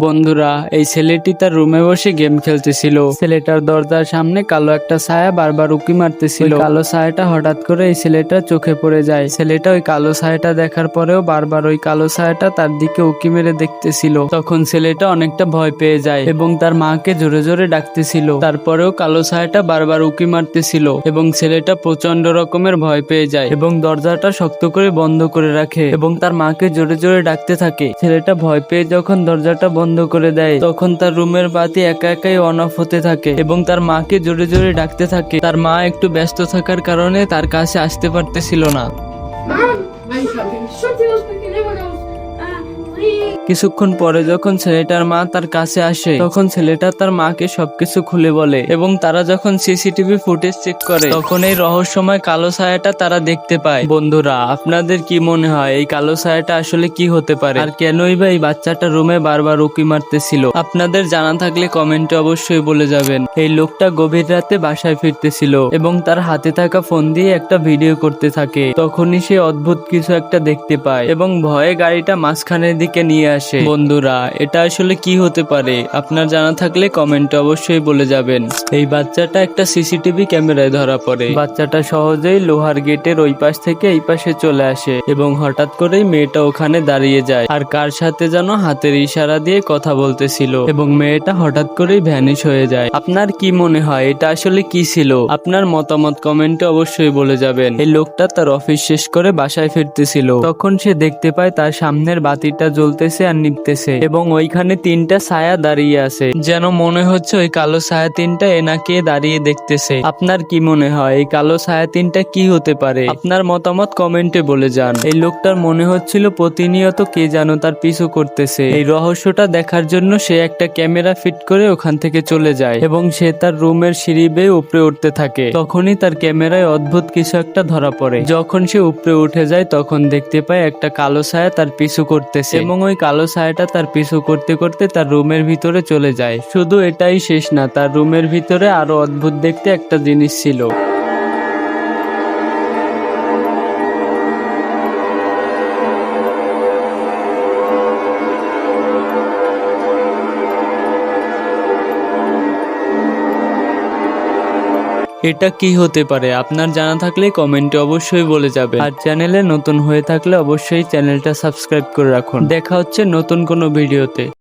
বন্ধুরা, এই ছেলেটি তার রুমে বসে গেম খেলতেছিল। ছেলেটার দরজার সামনে কালো একটা ছায়া বারবার উঁকি মারতেছিল। কালো ছায়াটা হঠাৎ করে এই ছেলেটার চোখে পড়ে যায়। ছেলেটা ওই কালো ছায়াটা দেখার পরেও বারবার ওই কালো ছায়াটা তার দিকে উঁকি মেরে দেখতেছিল। তখন ছেলেটা অনেকটা ভয় পেয়ে যায় এবং তার মাকে জোরে জোরে ডাকতেছিল। তারপরেও কালো ছায়াটা বারবার উঁকি মারতেছিল এবং ছেলেটা প্রচন্ড রকমের ভয় পেয়ে যায় এবং দরজাটা শক্ত করে বন্ধ করে রাখে এবং তার মাকে জোরে জোরে ডাকতে থাকে। ছেলেটা ভয় পেয়ে যখন দরজাটা বন্ধ করে দেয় তখন তার রুমের বাতি একা একাই অন অফ হতে থাকে এবং তার মাকে জোরে জোরে ডাকতে থাকে। তার মা একটু ব্যস্ত থাকার কারণে তার কাছে আসতে পারতেছিল না। কিছুক্ষণ পরে যখন ছেলেটার মা তার কাছে আসে তখন ছেলেটা তার মাকে সবকিছু খুলে বলে এবং তারা যখন সিসিটিভি ফুটেজ চেক করে তখন এই রহস্যময় কালো ছায়াটা তারা দেখতে পায়। বন্ধুরা, আপনাদের কি মনে হয় এই কালো ছায়াটা আসলে কি হতে পারে আর কেনই বা এই বাচ্চাটা রুমে বারবার উঁকি মারতেছিল? আপনাদের জানা থাকলে কমেন্টে অবশ্যই বলে যাবেন। এই লোকটা গভীর রাতে বাসায় ফিরতেছিল এবং তার হাতে থাকা ফোন দিয়ে একটা ভিডিও করতে থাকে। তখনই সে অদ্ভুত কিছু একটা দেখতে পায় এবং ভয়ে গাড়িটা মাঝখানের দিকে নিয়ে আসে। বন্ধুরা, এটা আসলে কি হতে পারে? আপনার জানা থাকলে কমেন্টে অবশ্যই বলে যাবেন। এই বাচ্চাটা একটা সিসিটিভি ক্যামেরায় ধরা পড়ে। বাচ্চাটা সহজেই লোহার গেটের ওই পাশ থেকে এই পাশে চলে আসে এবং হঠাৎ করেই মেয়েটা ওখানে দাঁড়িয়ে যায় আর কার সাথে যেন হাতের ইশারা দিয়ে কথা বলতেছিল এবং মেয়েটা হঠাৎ করেই ভ্যানিশ হয়ে যায়। আপনার কি মনে হয় এটা আসলে কি ছিল? আপনার মতামত কমেন্টে অবশ্যই বলে যাবেন। এই লোকটা তার অফিস শেষ করে বাসায় ফিরতেছিল। তখন সে দেখতে পায় তার সামনের বাতিটা জ্বলতেছে আর নিভতেছে এবং ওইখানে তিনটা ছায়া দাঁড়িয়ে আছে, যেন মনে হচ্ছে ওই কালো ছায়া তিনটা এনাকে দাঁড়িয়ে দেখতেছে। আপনার কি মনে হয় এই কালো ছায়া তিনটা কি হতে পারে? আপনার মতামত কমেন্টে বলে যান। এই লোকটার মনে হচ্ছিল প্রতিনিয়ত কে যেন তার পিছু করতেছে। এই রহস্যটা দেখার জন্য সে একটা ক্যামেরা ফিট করে ওখান থেকে চলে যায় এবং সে তার রুমের সিঁড়ি বেয়ে উপরে উঠতে থাকে। তখনই তার ক্যামেরায় অদ্ভুত কিছু একটা ধরা পড়ে। যখন সে উপরে উঠে যায় তখন দেখতে পায় একটা কালো ছায়া তার পিছু করতেছে এবং ওই কালো ছায়াটা তার পিছু করতে করতে তার রুমের ভিতরে চলে যায়। শুধু এটাই শেষ না, তার রুমের ভিতরে আরো অদ্ভুত দেখতে একটা জিনিস ছিল। এটা কি হতে পারে? আপনার জানা থাকলে কমেন্টে অবশ্যই বলে যাবেন। আর চ্যানেলে নতুন হয়ে থাকলে অবশ্যই চ্যানেলটা সাবস্ক্রাইব করে রাখুন। দেখা হচ্ছে নতুন কোনো ভিডিওতে।